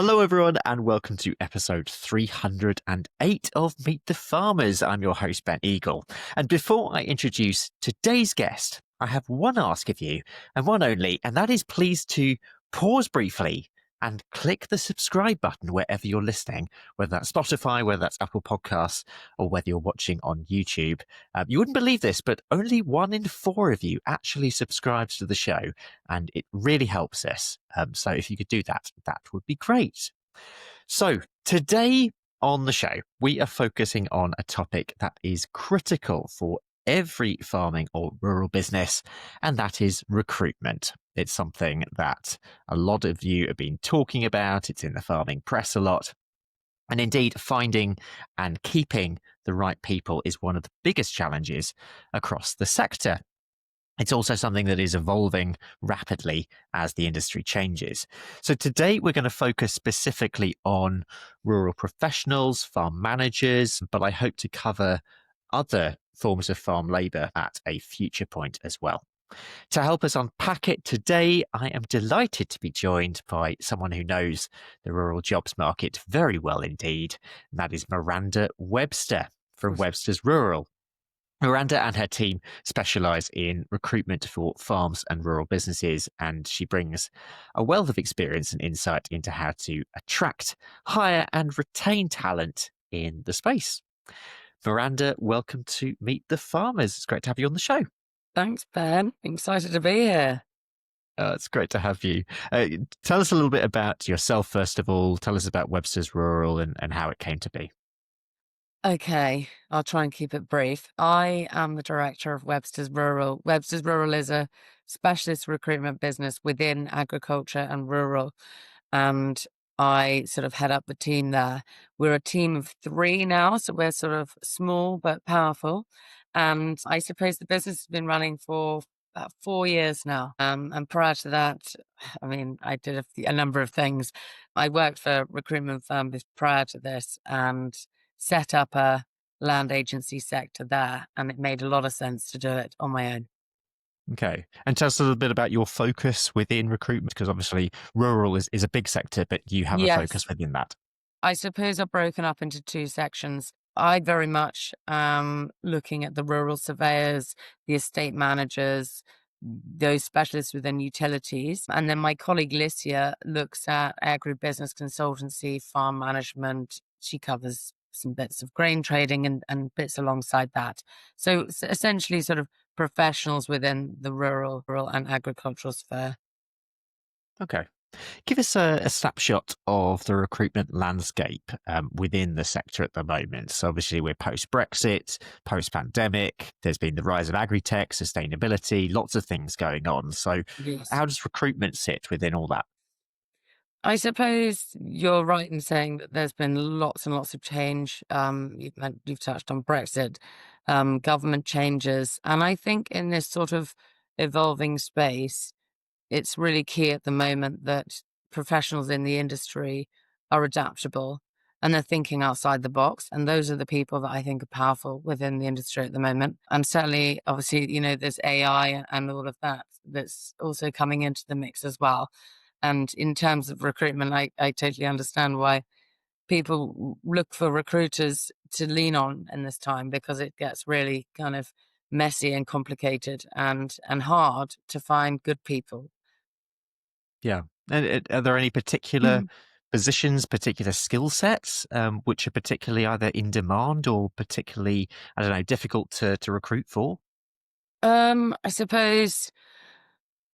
Hello, everyone, and welcome to episode 308 of Meet the Farmers. I'm your host, Ben Eagle. And before I introduce today's guest, I have one ask of you, and one only, and that is please to pause briefly and click the subscribe button wherever you're listening, whether that's Spotify, whether that's Apple Podcasts, or whether you're watching on YouTube. You wouldn't believe this, but only 1 in 4 of you actually subscribes to the show, and it really helps us. So if you could do that, that would be great. So today on the show, we are focusing on a topic that is critical for every farming or rural business, and that is recruitment. It's something that a lot of you have been talking about. It's in the farming press a lot. And indeed, finding and keeping the right people is one of the biggest challenges across the sector. It's also something that is evolving rapidly as the industry changes. So today we're going to focus specifically on rural professionals, farm managers, but I hope to cover other forms of farm labour at a future point as well. To help us unpack it today, I am delighted to be joined by someone who knows the rural jobs market very well indeed, and that is Miranda Webster from Webster's Rural. Miranda and her team specialise in recruitment for farms and rural businesses, and she brings a wealth of experience and insight into how to attract, hire, and retain talent in the space. Miranda, welcome to Meet the Farmers. It's great to have you on the show. Thanks, Ben. Excited to be here. It's great to have you. Tell us a little bit about yourself, first of all. Tell us about Webster's Rural and how it came to be. Okay, I'll try and keep it brief. I am the director of Webster's Rural. Webster's Rural is a specialist recruitment business within agriculture and rural, and I sort of head up the team there. We're a team of 3 now, so we're sort of small but powerful. And I suppose the business has been running for about 4 years now. And prior to that, I mean, I did a number of things. I worked for recruitment firms prior to this and set up a land agency sector there, and it made a lot of sense to do it on my own. Okay. And tell us a little bit about your focus within recruitment, because obviously rural is a big sector, but you have a Yes, focus within that. I suppose I've broken up into 2 sections. I very much am looking at the rural surveyors, the estate managers, those specialists within utilities. And then my colleague Licia looks at agribusiness consultancy, farm management. She covers some bits of grain trading and bits alongside that. So essentially sort of professionals within the rural and agricultural sphere. Okay. Give us a snapshot of the recruitment landscape within the sector at the moment. So obviously we're post-Brexit, post-pandemic. There's been the rise of agri-tech, sustainability, lots of things going on. So Yes. how does recruitment sit within all that? I suppose you're right in saying that there's been lots and lots of change. You've touched on Brexit, government changes. And I think in this sort of evolving space, it's really key at the moment that professionals in the industry are adaptable and they're thinking outside the box. And those are the people that I think are powerful within the industry at the moment. And certainly, obviously, there's AI and all of that that's also coming into the mix as well. And in terms of recruitment, I totally understand why people look for recruiters to lean on in this time, because it gets really kind of messy and complicated and hard to find good people. Yeah. And are there any particular positions, particular skill sets, which are particularly either in demand or particularly, I don't know, difficult to recruit for? I suppose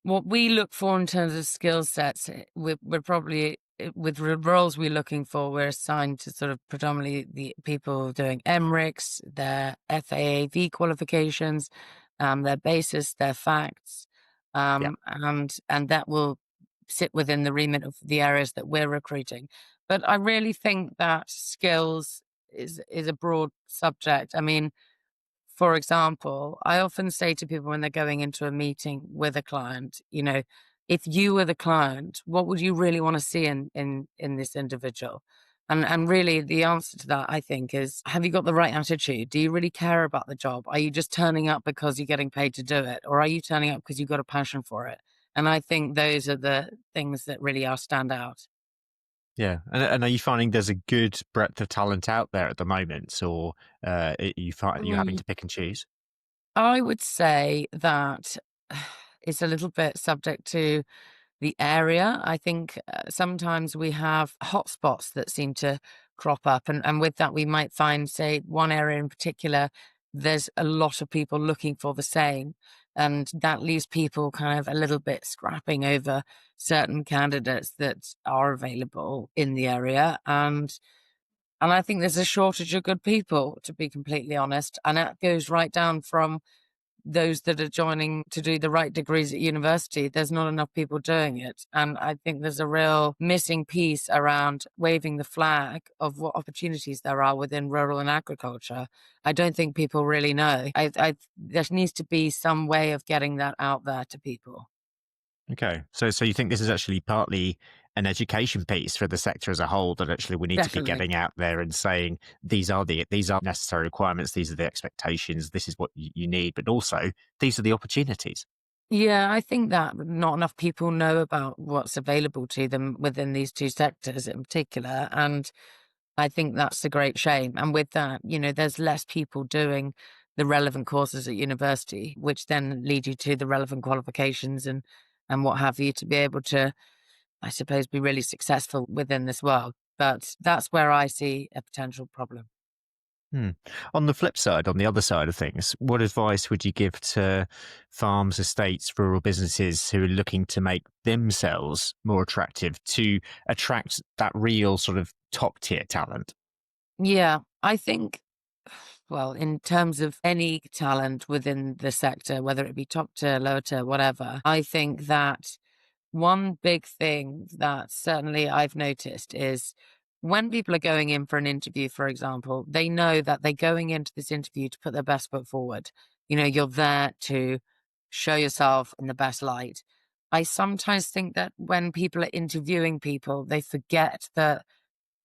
what we look for in terms of skill sets, we're probably with roles we're looking for, we're assigned to sort of predominantly the people doing MRICS, their FAAV qualifications, their basis, their facts, Yeah. and that will sit within the remit of the areas that we're recruiting. But I really think that skills is a broad subject. I mean, for example, I often say to people when they're going into a meeting with a client, if you were the client, what would you really want to see in this individual? And really the answer to that, I think, is have you got the right attitude? Do you really care about the job? Are you just turning up because you're getting paid to do it? Or are you turning up because you've got a passion for it? And I think those are the things that really are stand out. Yeah. And are you finding there's a good breadth of talent out there at the moment, or you having Mm, to pick and choose? I would say that it's a little bit subject to the area. I think sometimes we have hotspots that seem to crop up, and with that, we might find, say, one area in particular, there's a lot of people looking for the same, and that leaves people kind of a little bit scrapping over certain candidates that are available in the area, and I think there's a shortage of good people, to be completely honest, and that goes right down from those that are joining to do the right degrees at university. There's not enough people doing it. And I think there's a real missing piece around waving the flag of what opportunities there are within rural and agriculture. I don't think people really know. There needs to be some way of getting that out there to people. Okay. So you think this is actually partly an education piece for the sector as a whole, that actually we need to be Definitely. getting out there and saying these are necessary requirements, these are the expectations, this is what you need, but also these are the opportunities. Yeah, I think that not enough people know about what's available to them within these two sectors in particular. And I think that's a great shame. And with that, there's less people doing the relevant courses at university, which then lead you to the relevant qualifications and what have you to be able to, I suppose, be really successful within this world. But that's where I see a potential problem. Hmm. On the flip side, on the other side of things, what advice would you give to farms, estates, rural businesses who are looking to make themselves more attractive to attract that real sort of top tier talent? Yeah, I think, well, in terms of any talent within the sector, whether it be top tier, lower tier, whatever, I think that one big thing that certainly I've noticed is when people are going in for an interview, for example, they know that they're going into this interview to put their best foot forward. You're there to show yourself in the best light. I sometimes think that when people are interviewing people, they forget that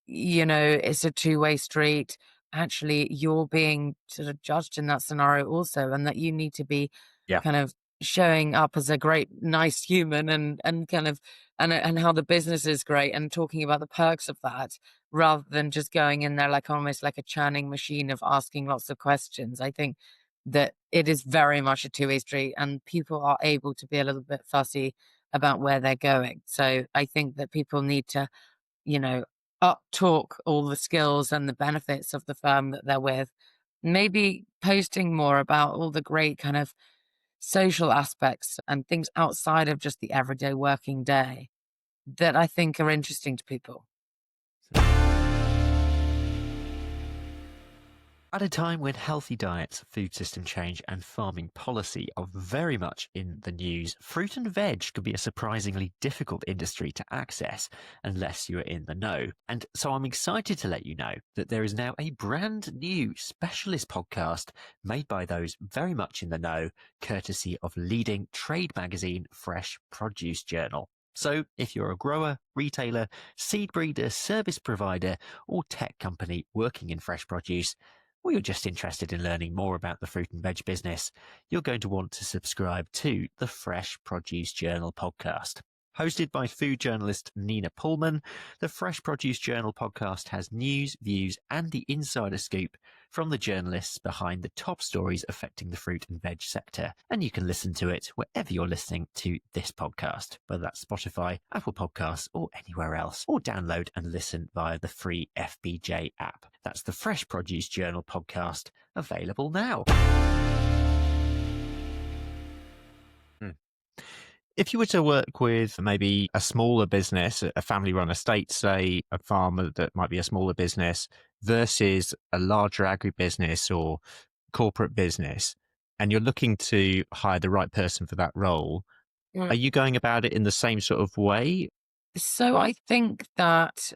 it's a two-way street. Actually, you're being sort of judged in that scenario also, and that you need to be Yeah. kind of showing up as a great, nice human and kind of and how the business is great and talking about the perks of that rather than just going in there like almost like a churning machine of asking lots of questions. I think that it is very much a two-way street and people are able to be a little bit fussy about where they're going. So I think that people need to you know, up talk all the skills and the benefits of the firm that they're with. Maybe posting more about all the great kind of social aspects and things outside of just the everyday working day that I think are interesting to people. At a time when healthy diets, food system change, and farming policy are very much in the news, fruit and veg can be a surprisingly difficult industry to access unless you are in the know. And so I'm excited to let you know that there is now a brand new specialist podcast made by those very much in the know, courtesy of leading trade magazine Fresh Produce Journal. So, if you're a grower, retailer, seed breeder, service provider, or tech company working in fresh produce, or you're just interested in learning more about the fruit and veg business, you're going to want to subscribe to the Fresh Produce Journal podcast. Hosted by food journalist Nina Pullman, the Fresh Produce Journal podcast has news, views, and the insider scoop from the journalists behind the top stories affecting the fruit and veg sector. And you can listen to it wherever you're listening to this podcast, whether that's Spotify, Apple Podcasts, or anywhere else, or download and listen via the free FBJ app. That's the Fresh Produce Journal podcast, available now. Hmm. If you were to work with maybe a smaller business, a family run estate, say a farmer that might be a smaller business versus a larger agribusiness or corporate business, and you're looking to hire the right person for that role, are Mm. you going about it in the same sort of way? So I think that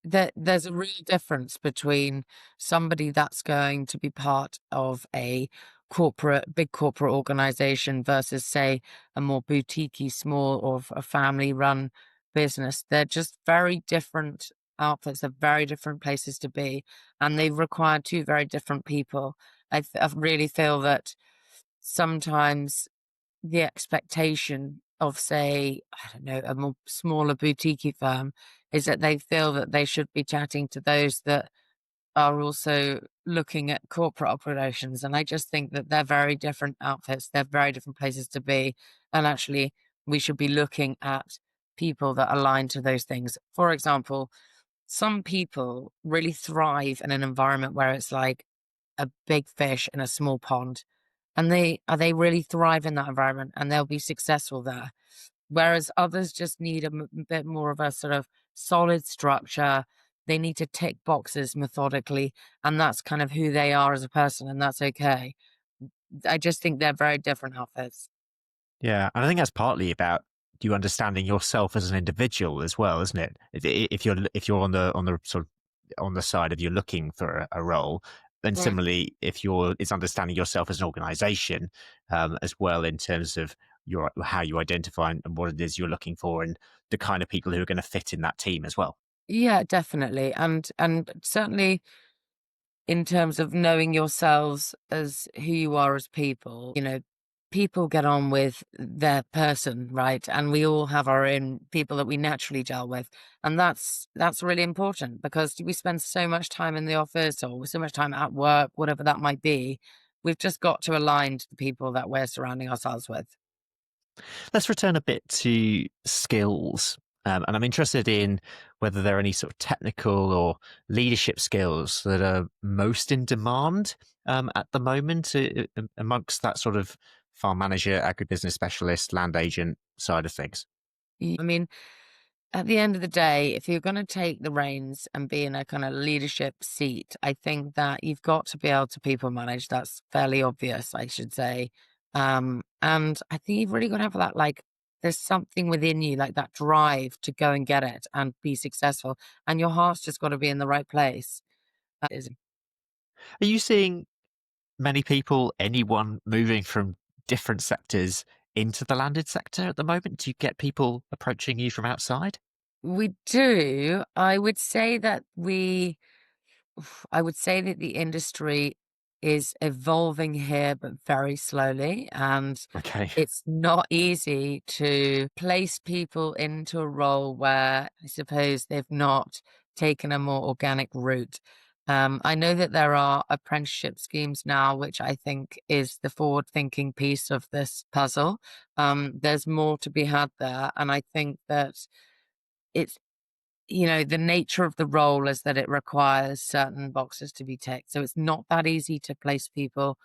there's a real difference between somebody that's going to be part of a big corporate organization versus, say, a more boutiquey, small or a family run business. They're just very different outfits, they're very different places to be, and they require two very different people. I really feel that sometimes the expectation of, say, I don't know, a more smaller boutique firm is that they feel that they should be chatting to those that are also looking at corporate operations. And I just think that they're very different outfits, they're very different places to be. And actually, we should be looking at people that align to those things. For example, some people really thrive in an environment where it's like a big fish in a small pond. And they really thrive in that environment and they'll be successful there. Whereas others just need bit more of a sort of solid structure. They need to tick boxes methodically, and that's kind of who they are as a person, and that's okay. I just think they're very different outfits. Yeah, and I think that's partly about you understanding yourself as an individual as well, isn't it? If you're on the sort of on the side of you're looking for a role, then Mm. similarly, if you're it's understanding yourself as an organization, as well in terms of your how you identify and what it is you're looking for and the kind of people who are going to fit in that team as well. Yeah, definitely, and certainly in terms of knowing yourselves as who you are as people, people get on with their person, right? And we all have our own people that we naturally gel with. And that's really important because we spend so much time in the office or so much time at work, whatever that might be. We've just got to align to the people that we're surrounding ourselves with. Let's return a bit to skills. And I'm interested in whether there are any sort of technical or leadership skills that are most in demand at the moment amongst that sort of farm manager, agribusiness specialist, land agent side of things. I mean, at the end of the day, if you're going to take the reins and be in a kind of leadership seat, I think that you've got to be able to people manage. That's fairly obvious, I should say. And I think you've really got to have that, like, there's something within you, like that drive to go and get it and be successful. And your heart's just got to be in the right place. That is, Are you seeing many people, anyone moving from different sectors into the landed sector at the moment? Do you get people approaching you from outside? we do. I would say that the industry is evolving here, but very slowly. And Okay. it's not easy to place people into a role where I suppose they've not taken a more organic route. I know that there are apprenticeship schemes now, which I think is the forward thinking piece of this puzzle. There's more to be had there. And I think that it's the nature of the role is that it requires certain boxes to be ticked. So it's not that easy to place people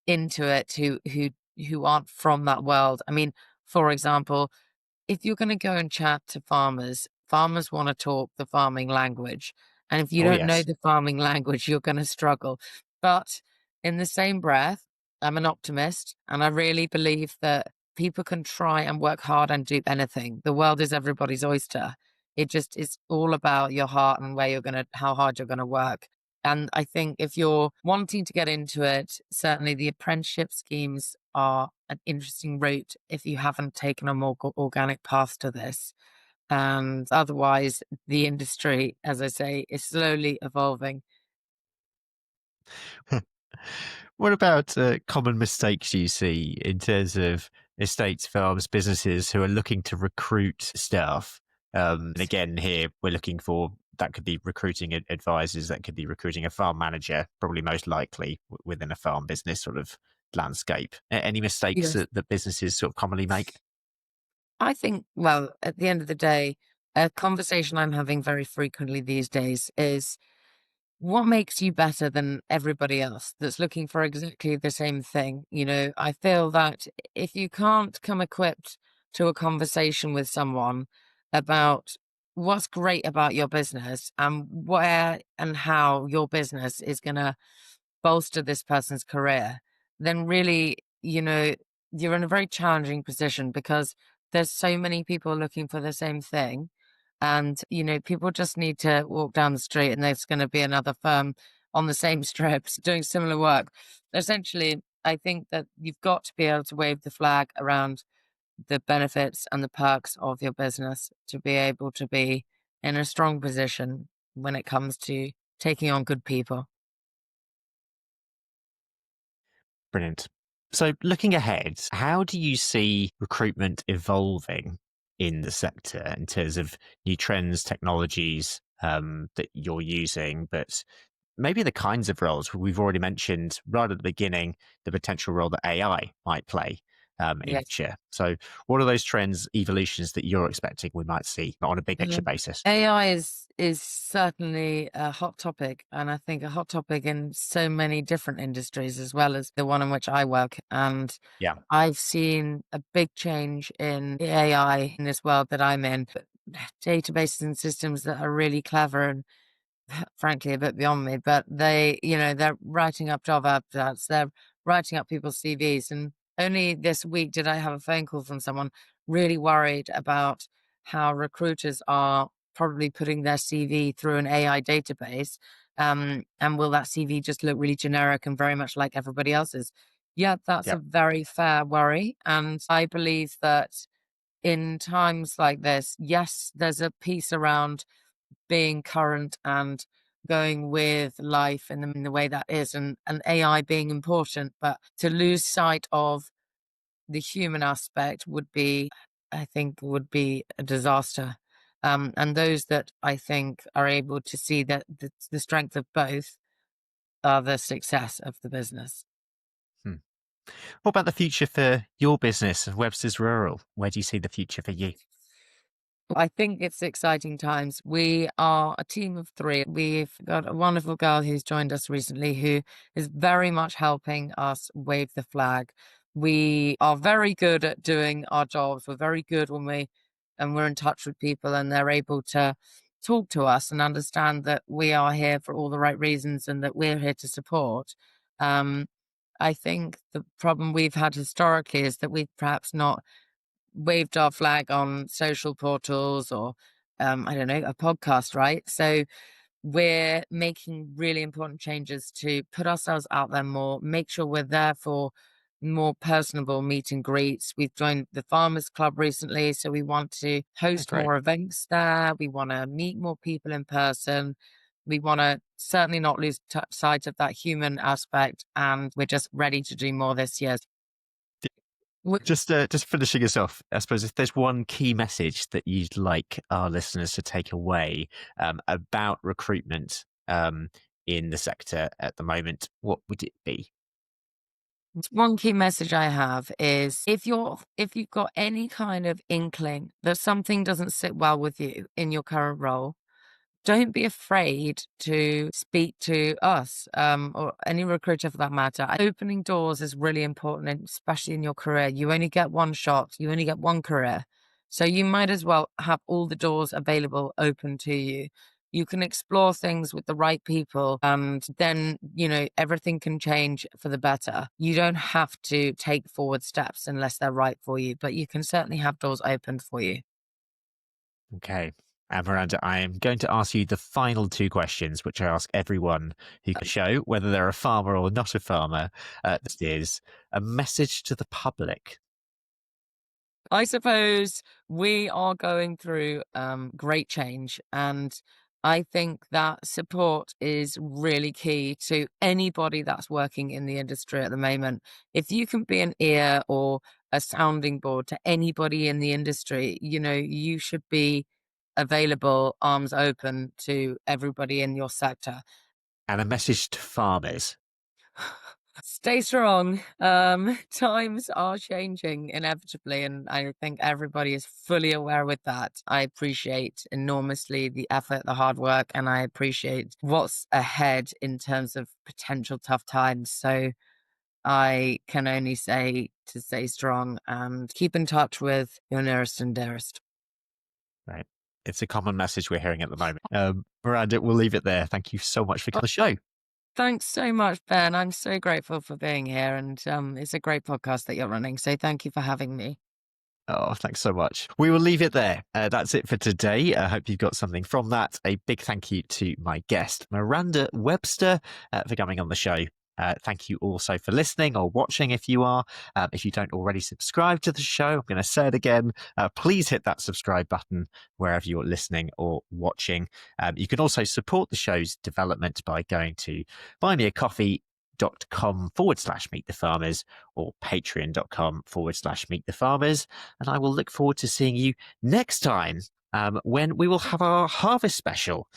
into it who aren't from that world. I mean, for example, if you're going to go and chat to farmers, farmers want to talk the farming language. And if you Oh, don't know yes. the farming language, you're going to struggle. But in the same breath, I'm an optimist and I really believe that people can try and work hard and do anything. The world is everybody's oyster. It just is all about your heart and how hard you're going to work. And I think if you're wanting to get into it, certainly the apprenticeship schemes are an interesting route if you haven't taken a more organic path to this. And otherwise, the industry, as I say, is slowly evolving. What about common mistakes you see in terms of estates, farms, businesses who are looking to recruit staff? And again, here we're looking for that could be recruiting advisors, that could be recruiting a farm manager, probably most likely within a farm business sort of landscape. Any mistakes Yes. that businesses sort of commonly make? I think, well, at the end of the day, a conversation I'm having very frequently these days is what makes you better than everybody else that's looking for exactly the same thing? I feel that if you can't come equipped to a conversation with someone about what's great about your business and where and how your business is going to bolster this person's career, then really, you're in a very challenging position because there's so many people looking for the same thing. And, people just need to walk down the street and there's going to be another firm on the same strips doing similar work. Essentially, I think that you've got to be able to wave the flag around the benefits and the perks of your business to be able to be in a strong position when it comes to taking on good people. Brilliant. So, looking ahead, how do you see recruitment evolving in the sector in terms of new trends, technologies that you're using, but maybe the kinds of roles? We've already mentioned right at the beginning the potential role that AI might play in Yes. future. So, what are those trends, evolutions that you're expecting we might see on a big picture basis? AI is certainly a hot topic, and I think a hot topic in so many different industries as well as the one in which I work. And Yeah, I've seen a big change in the AI in this world that I'm in. Databases and systems that are really clever and frankly a bit beyond me, but they're writing up job adverts, they're writing up people's CVs. And only this week did I have a phone call from someone really worried about how recruiters are probably putting their CV through an AI database. And will that CV just look really generic and very much like everybody else's? Yeah, that's yeah, a very fair worry. And I believe that in times like this, yes, there's a piece around being current and going with life in the way that is, and AI being important, but to lose sight of the human aspect would be, I think, would be a disaster. And those that I think are able to see that the strength of both are the success of the business. Hmm. What about the future for your business, Webster's Rural? Where do you see the future for you? I think it's exciting times. We are a team of three. We've got a wonderful girl who's joined us recently who is very much helping us wave the flag. We are very good at doing our jobs. We're very good when we're in touch with people and they're able to talk to us and understand that we are here for all the right reasons and that we're here to support. Um, I think the problem we've had historically is that we've perhaps not waved our flag on social portals or I don't know, a podcast, right? So we're making really important changes to put ourselves out there more, make sure we're there for more personable meet and greets. We've joined the Farmers Club recently, so we want to Oh, host great. more events there. We want to meet more people in person. We want to certainly not lose sight of that human aspect, and we're just ready to do more this year. Just finishing us off, I suppose if there's one key message that you'd like our listeners to take away about recruitment in the sector at the moment, what would it be? One key message I have is if you've got any kind of inkling that something doesn't sit well with you in your current role, don't be afraid to speak to us, or any recruiter for that matter. Opening doors is really important, and especially in your career. You only get one shot, you only get one career. So you might as well have all the doors available open to you. You can explore things with the right people, and then, everything can change for the better. You don't have to take forward steps unless they're right for you, but you can certainly have doors opened for you. Okay. And Miranda, I am going to ask you the final two questions, which I ask everyone who can show, whether they're a farmer or not a farmer. This is a message to the public. I suppose we are going through great change, and I think that support is really key to anybody that's working in the industry at the moment. If you can be an ear or a sounding board to anybody in the industry, you should be available, arms open to everybody in your sector. And a message to farmers. Stay strong. Times are changing inevitably, and I think everybody is fully aware with that. I appreciate enormously the effort, the hard work, and I appreciate what's ahead in terms of potential tough times. So I can only say to stay strong and keep in touch with your nearest and dearest. Right. It's a common message we're hearing at the moment. Miranda, we'll leave it there. Thank you so much for coming on the show. Thanks so much, Ben. I'm so grateful for being here, and it's a great podcast that you're running. So thank you for having me. Oh, thanks so much. We will leave it there. That's it for today. I hope you've got something from that. A big thank you to my guest, Miranda Webster, for coming on the show. Thank you also for listening or watching if you are. If you don't already subscribe to the show, I'm going to say it again. Please hit that subscribe button wherever you're listening or watching. You can also support the show's development by going to Buy Me a Coffee youtube.com/Meet the Farmers or patreon.com/Meet the Farmers. And I will look forward to seeing you next time. When we will have our harvest special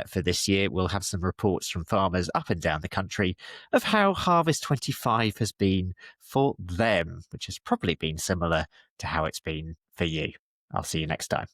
for this year. We'll have some reports from farmers up and down the country of how Harvest 25 has been for them, which has probably been similar to how it's been for you. I'll see you next time.